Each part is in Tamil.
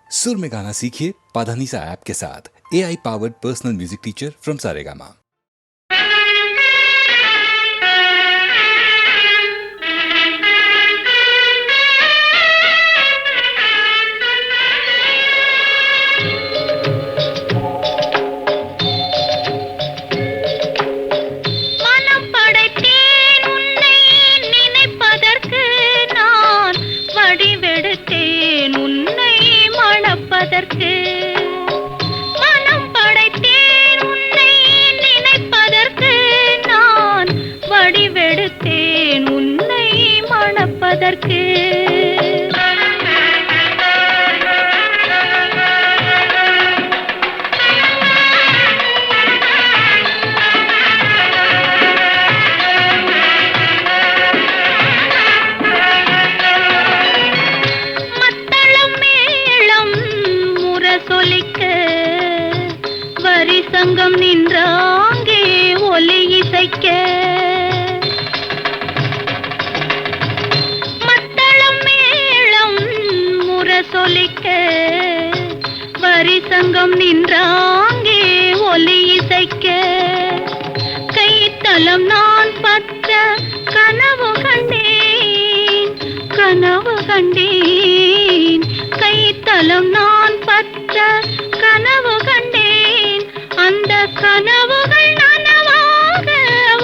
सुर में गाना सीखिए पाधानीसा ऐप के साथ। AI powered personal music teacher from Saregama. சங்கம் நின்றாங்கே ஒலி இசைக்க மத்தளம் மேளம் முரசொலிக்க வரி சங்கம் நின்றாங்கே ஒலி இசைக்க கைத்தலம் நான் பற்ற கனவு கண்டேன் கனவு கண்டேன் கைத்தலம் நான் பற்ற கனவு கண்டேன் அந்த கனவுகள் நனவாக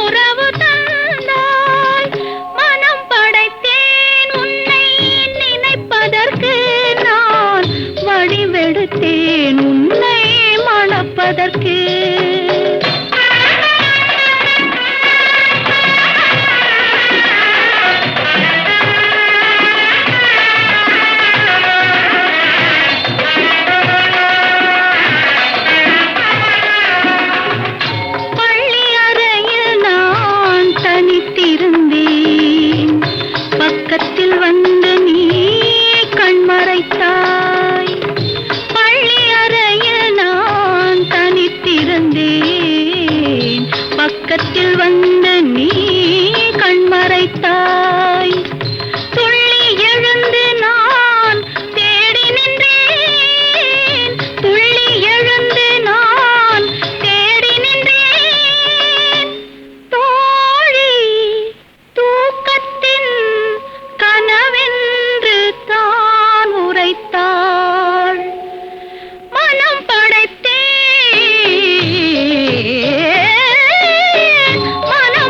உறவு தந்தாய் மனம் படைத்தேன் உன்னை நினைப்பதற்கு நான் வடிவெடுத்தேன் உன்னை மணப்பதற்கு பக்கத்தில் வந்து நீ கண்மறைத்தாய் பள்ளி அறையில் நான் தனித்திருந்தேன் பக்கத்தில் வந்து நீ கண்மறைத்தாய் துள்ளி எழுந்து நான் தேடி நின்றேன் துள்ளி எழுந்து நான் தேடி நின்றேன் தோழி தூக்கத்தின் கனவென்று தான் உரைத்தாள் மனம்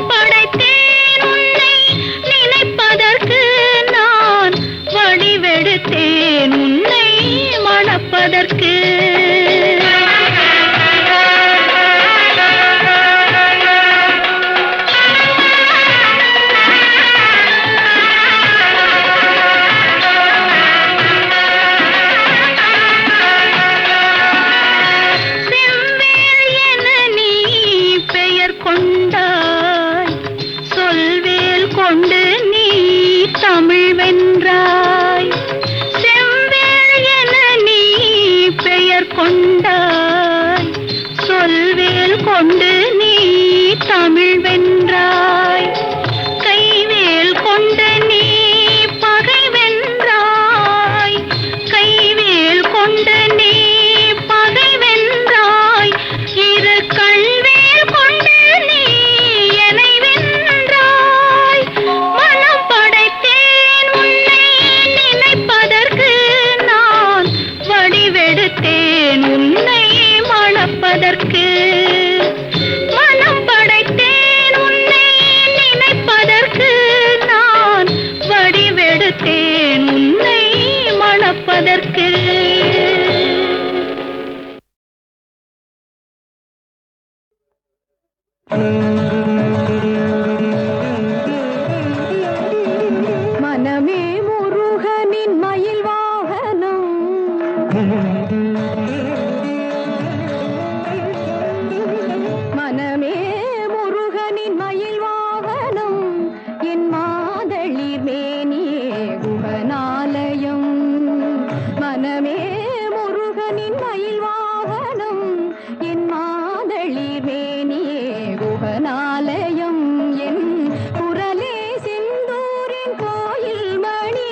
படைத்தேன் உன்னை நினைப்பதற்கு நான் வடிவெடுத்தேன் உன்னை மணப்பதற்கு தமிழ் வென்றாய் செவ்வேள் என நீ பெயர் கொண்டாய் சொல்வேல் கொண்டு நீ தமிழ் வென்றாய் கைவேல் கொண்டு நீ பகை வென்றாய் கைவேல் கொண்டு நீ பகை வென்றாய் இரு கண்வேல் கொண்டு நீ என்னை வென்றாய் மனம் படைத்தேன் உன்னை நினைப்பதற்கு நான் வடிவெடுத்தேன் உன்னை மணப்பதற்கு மனம் படைத்தேன் உன்னை நினைப்பதற்கு நான் வடிவெடுத்தேன் உன்னை மணப்பதற்கு மனமே முருகனின் மயில் வாகனம் மனமே முருகனின் மயில் வாகனம் என் மாதளிர் மேனியே குகனாலயம் மனமே முருகனின் மயில் வாகனம் என் மாதளிர் மேனியே குகனாலயம் என் குரலே செந்தூரின் கோயில் மணி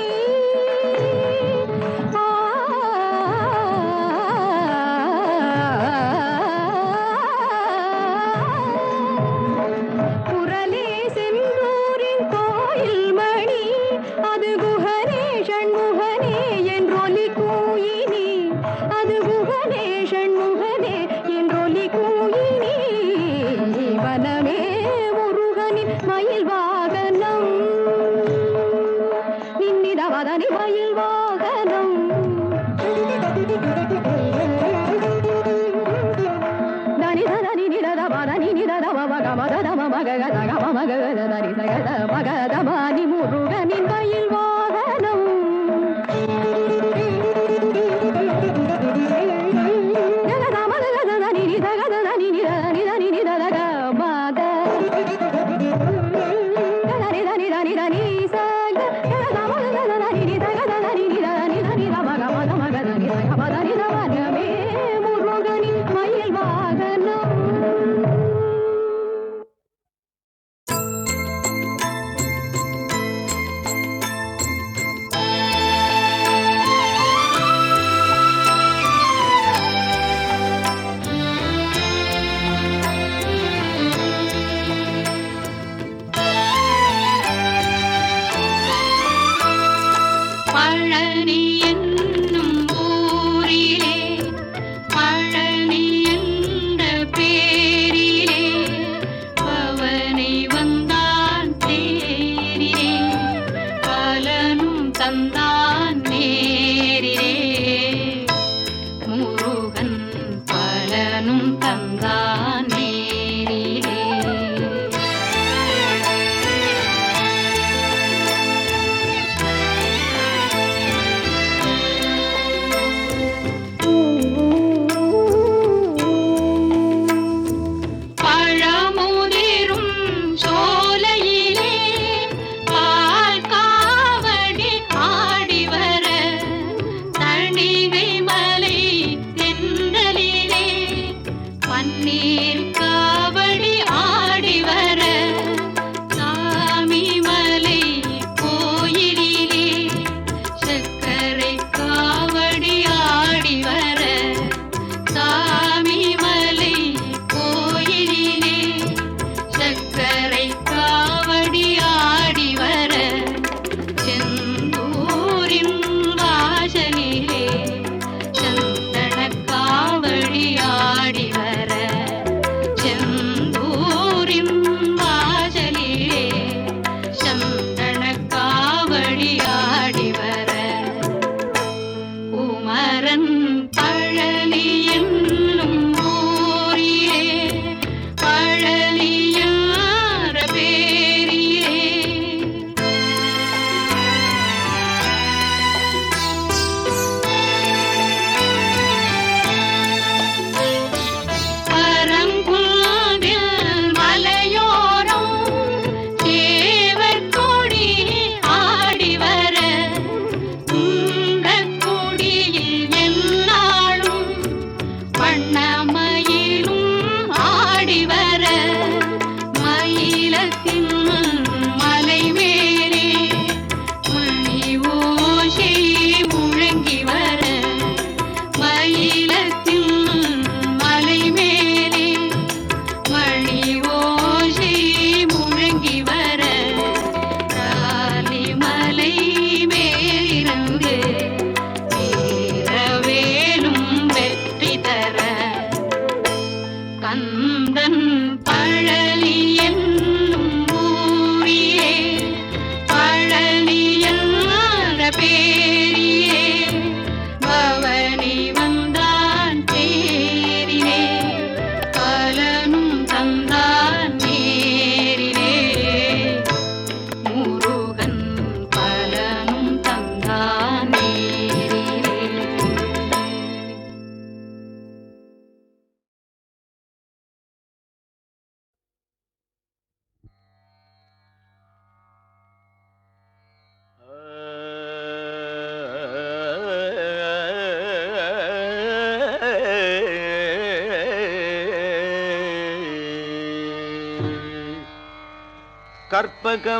மகதரி சகத மகதமானி முருகனின் மயில் வாகனம்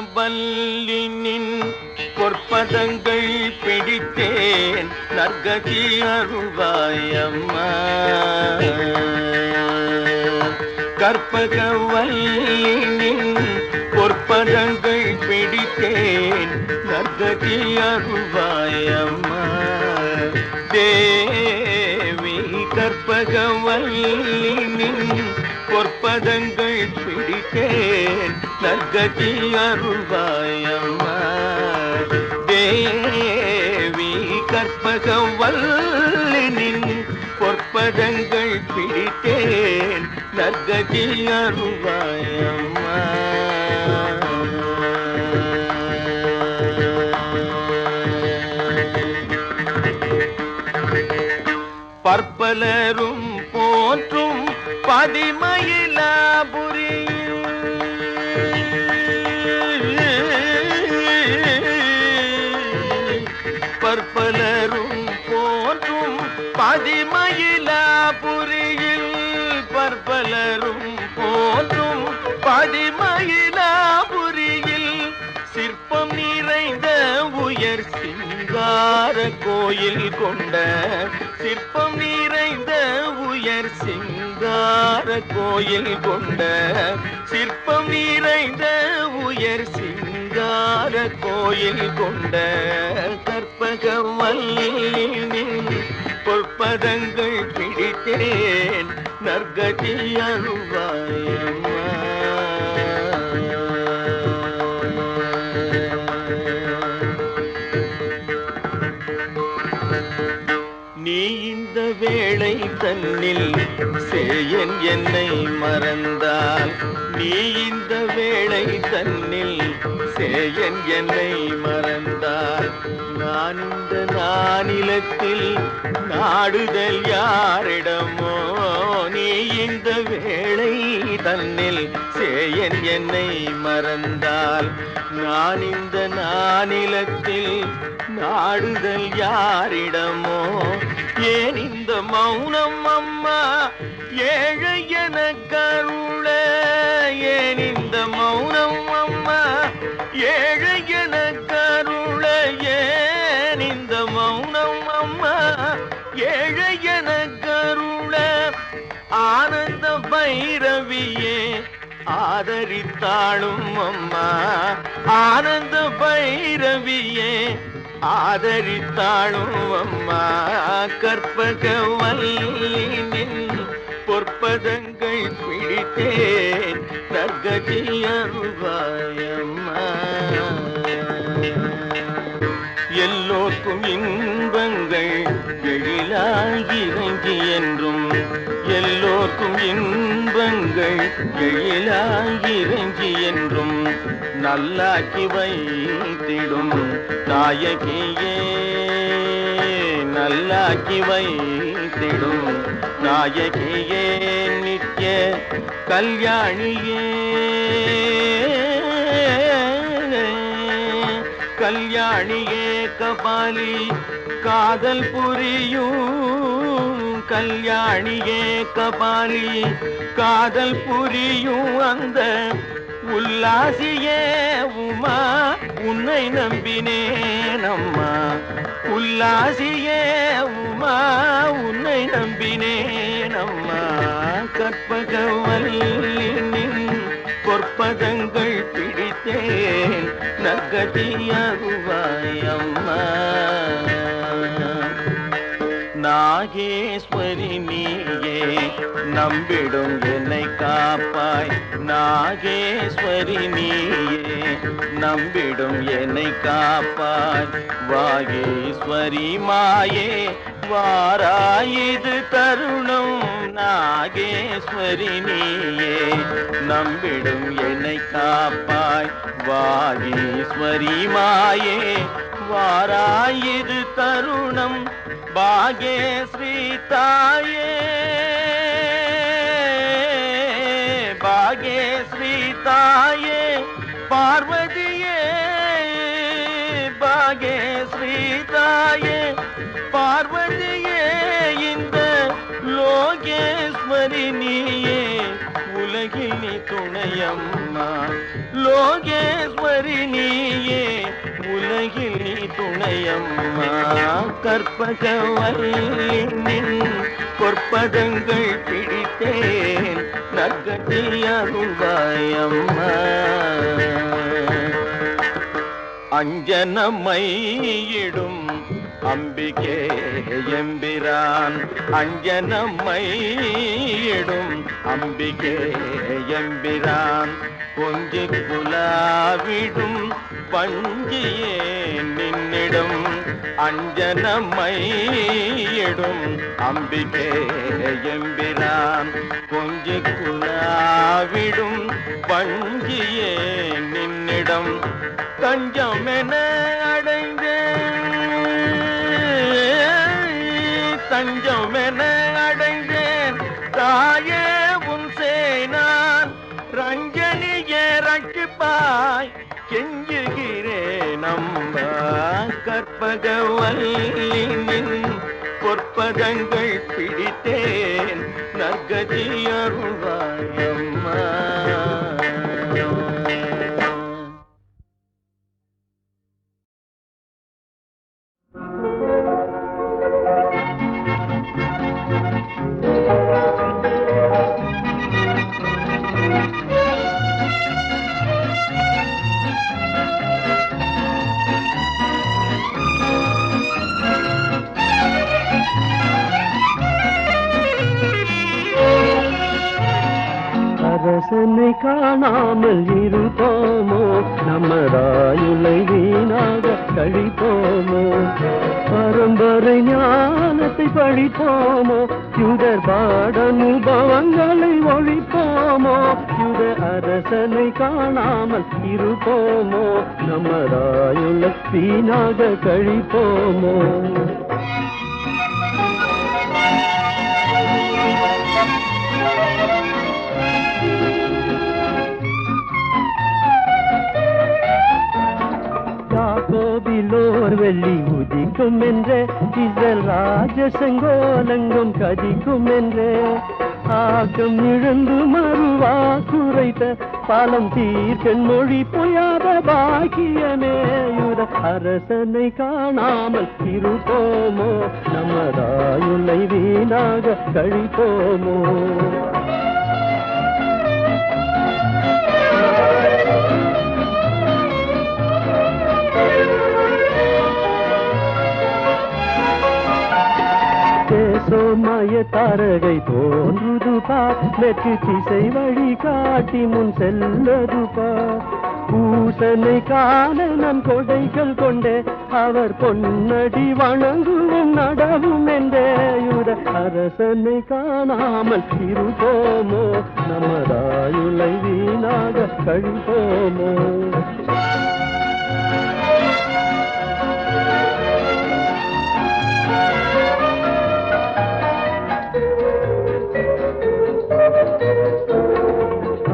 கற்பகவல்லினின் பொற்பதங்கள் பிடித்தேன் நற்கதி அருள்வாயம்மா. கற்பகவல்லினின் பொற்பதங்கள் பிடித்தேன் நற்கதி அருள்வாயம்மா. தேவி கற்பகவல்லினின் பொற்பதங்கள் பிடித்தேன் நற்கதி அருள்வாயம்மா. தேவி கற்பகவல்லினின் பொற்பதங்கள் பிடித்தேன் நற்கதி அருள்வாயம்மா. பற்பலரும் போற்றும் பதிமயிலாபுரி பற்பலரும் போற்றும் பதிமயிலாபுரியில் பற்பலரும் போற்றும் பதிமயிலாபுரியில் சிற்பம் நிறைந்த உயர் சிங்கார கோயில் கொண்ட சிற்பம் நிறைந்த உயர் சிங்கார கோயில் கொண்ட சிற்பம் நிறைந்த உயர் சிங்கார கோயில் கொண்ட கற்பகவல்லின் பொற்பதங்கள் பிடித்தேன் நற்கதி அருள்வாயம்மா. நீ இந்த வேளை தன்னில் சேயன் என்னை மறந்தால் நீ இந்த வேளை தன்னில் சேயன் என்னை மறந்தால் நான் இந்த நானிலத்தில் நாடுதல் யாரிடமோ நீ இந்த வேளை தன்னில் சேயன் என்னை மறந்தால் நான் இந்த நானிலத்தில் நாடுதல் யாரிடமோ ஏன் இந்த மௌனம் அம்மா ஏழை என கருள ஏன் இந்த மௌனம் அம்மா ஏழை என கருள ஏன் இந்த மௌனம் அம்மா ஏழை என கருள ஆனந்த பைரவியே ஆதரித்தாளும் அம்மா ஆனந்த பைரவியே ஆதரித்தாளும் அம்மா கற்பகவல்லின் பொற்பதங்கள் பிடித்தேன் நற்கதி அருள்வாயம்மா. எல்லோர்க்கும் இன்பங்கள் எழிலாகி இறங்கி என்றும் எல்லோர்க்கும் இன்பங்கள் எழிலாகி இறங்கி என்றும் நல்லாக்கி வைத்திடும் நாயகியே நல்லாக்கி வைத்திடும் நாயகியே நித்ய கல்யாணியே கல்யாணியே கபாலி காதல் புரியும் கல்யாணியே கபாலி காதல் புரியும் அந்த உல்லாசியே உமா உன்னை நம்பினேன் அம்மா உல்லாசியே உமா உன்னை நம்பினேன் அம்மா கற்பகவல்லின் பொற்பதங்கள் பிடித்தேன் நற்கதி அருள்வாயம்மா. நாகேஸ்வரி நீயே நம்பிடும் என்னை காப்பாய் நாகேஸ்வரி நீயே நம்பிடும் என்னை காப்பாய் வாகேஸ்வரி மாயே வாராயிது தருணம் நாகேஸ்வரி நீயே நம்பிடும் என்னை காப்பாய் வாகேஸ்வரி மாயே வாராயிது தருணம் பாகேஸ்ரீ தாயே பாகேஸ்ரீ தாயே பார்வதியே பாகேஸ்ரீ தாயே பார்வதியே இந்த லோகேஸ்வரி நீயே உலகில் நீ துணையம்மா லோகேஸ்வரி நீயே உலகில் நீ துணையம்மா கற்பகவல்லின் பொற்பதங்கள் பிடித்தேன் நற்கதி அருள்வாயம்மா. அஞ்சனமையிடும் அம்பிகே எம்பிரான் அஞ்சனமையிடும் அம்பிகே எம்பிரான் கொஞ்சி குலாவிடும் பஞ்சியே நின்னிடும் அஞ்சனமையிடும் அம்பிகே எம்பிரான் கொஞ்சி குலாவிடும் பஞ்சியே நின்னிடம் தஞ்சமென அடைந்த தஞ்சம் என அடைந்தேன் தாயே உன் சேனான் ரஞ்சனியே ரட்சிப்பாய் கெஞ்சுகிறேன் அம்மா கற்பகவல்லினின் பொற்பதங்கள் பிடித்தேன் நற்கதி அருள்வாய் அம்மா. அரசனை காணாமல் இருப்போமோ நம்மராயுளை வீணாக கழிப்போமோ பரம்பரை ஞானத்தை படிப்போமோ யுதர் பாட அனுபவங்களை ஒழிப்போமோ யுத அரசனை காணாமல் இருப்போமோ நம்மராயுளை வீணாக கழிப்போமோ. யாக்கோபிலோர் வெள்ளி உதிக்கும் என்றே இஸ்ரேல் ராஜ செங்கோலங்கும் கதிக்கும் என்றே ஆக்கம் இழந்து மறுவா குறைத்த பாலம் தீர்க்கன் மொழி பொய்யாத பாக்கியமே யுத அரசனை காணாமல் இருப்போமோ நம்மராயுளை வீணாக கழிப்போமோ. சோமய தாரகை தோன்றுது பார் வெற்றி திசை வழி காட்டி முன் செல்லது பார் பூசனை காண நம் கொடைகள் கொண்டே அவர் பொன்னடி வணங்குவும் நடவும் என்றே யுத அரசனை காணாமல் இருப்போமோ நமராயுளை வீணாக கழிப்போமோ.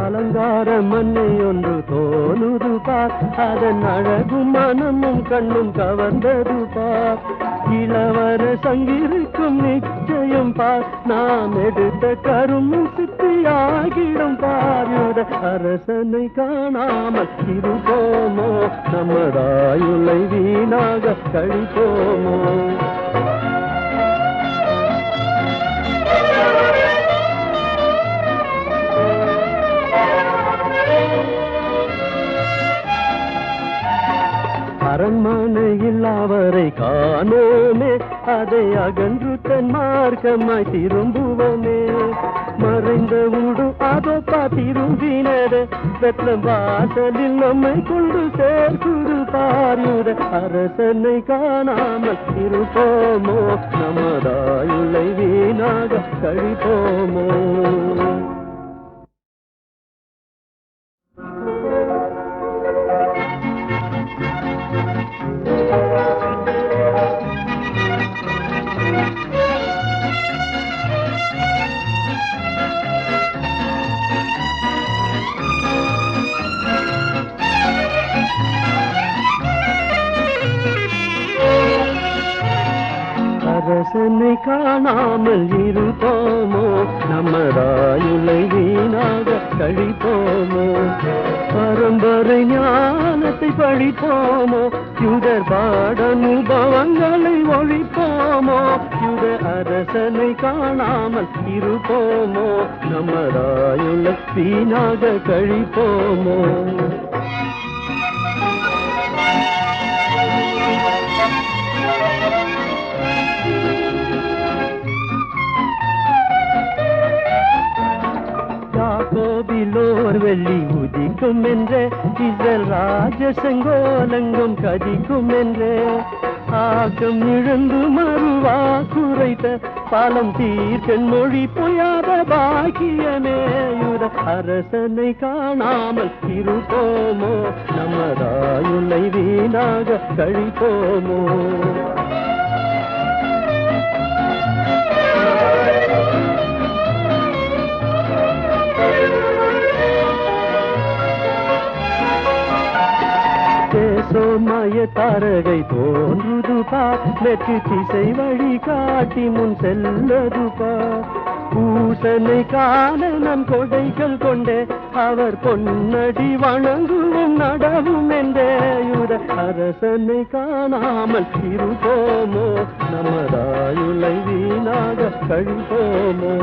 அலங்கார மண்ணை ஒன்று தோணுது பார் அதன் அழகும் மனமும் கண்ணும் கவர்ந்தது பார் இளவர சங்கிருக்கும் நிச்சயம் பார் நாம் எடுத்த கருமும் சித்தியாகிடும் பார் யுத அரசனை காணாமல் இருப்போமோ நம்மராயுளை வீணாக கழிப்போமோ. அரண்மனையில் அவரை காணோமே அதை அகன்று தன் மார்க்கமாய் திரும்புவோமே மறைந்த உடு அதோ திரும்பினது வெத்தம் வாசலில் நம்மை கொண்டு சேர்க்குது பாரியுத அரசனை காணாமல் இருப்போமோ நமராயுளை வீணாக கழிப்போமோ. அரசனை காணாமல் இருப்போமோ நம்மராயுளை வீணாக கழிப்போமோ பரம்பரை ஞானத்தை படிப்போமோ யுதர் பாட அனுபவங்களை ஒழிப்போமோ யுத அரசனை காணாமல் இருப்போமோ நம்மராயுளை வீணாக கழிப்போமோ. யாக்கோபிலோர் வெள்ளி உதிக்கும் என்றே இஸ்ரேல் ராஜ செங்கோலங்கும் கதிக்கும் என்றே ஆக்கம் இழந்து மறுவா குறைத்த பாலம் தீர்க்கன் மொழி பொய்யாத பாக்கியமே யுத அரசனை காணாமல் இருப்போமோ நம்மராயுளை வீணாக கழிப்போமோ. தாரகை தோன்றுது பார், மேற்கு திசை வழி காட்டி முன் செல்லது பார். பூசனை காண நம் கொடைகள் கொண்டே அவர் பொன்னடி வணங்குவோம் நடவும் என்றே யுத அரசனை காணாமல் இருப்போமோ, நமதாயுளை வீணாக கழிப்போமோ.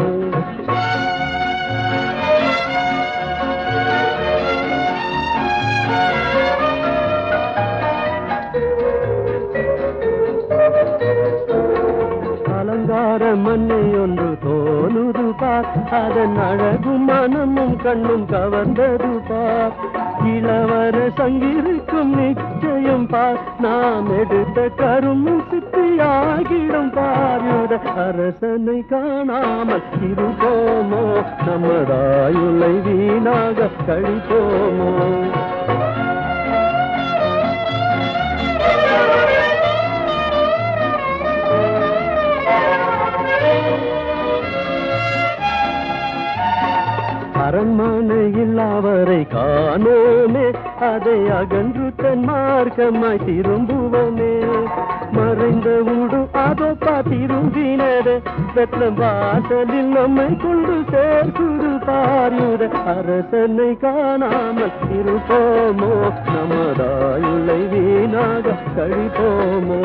அலங்கார மண்ணை ஒன்று தோணுது பார், அதன் அழகும் மனமும் கண்ணும் கவர்ந்தது பார். இளவர சங்கிருக்கும் நிச்சயம் பார், நாம் எடுத்த கருமும் சித்தியாகிடும் பார். யுத அரசனை காணாமல் இருப்போமோ, நமதாயுளை வீணாக கழிப்போமோ. அரண்மனையில் அவரை காணோமே, அதை அகன்று தன் மார்க்கமாய் திரும்புவோமே. மறைந்த ஊடு அதோ திரும்பினது, வெத்தம் வாசலில் நம்மை கொண்டு சேர்க்குது பாரியுத அரசனை காணாமல் இருப்போமோ, நமதாயுளை வீணாக கழிப்போமோ.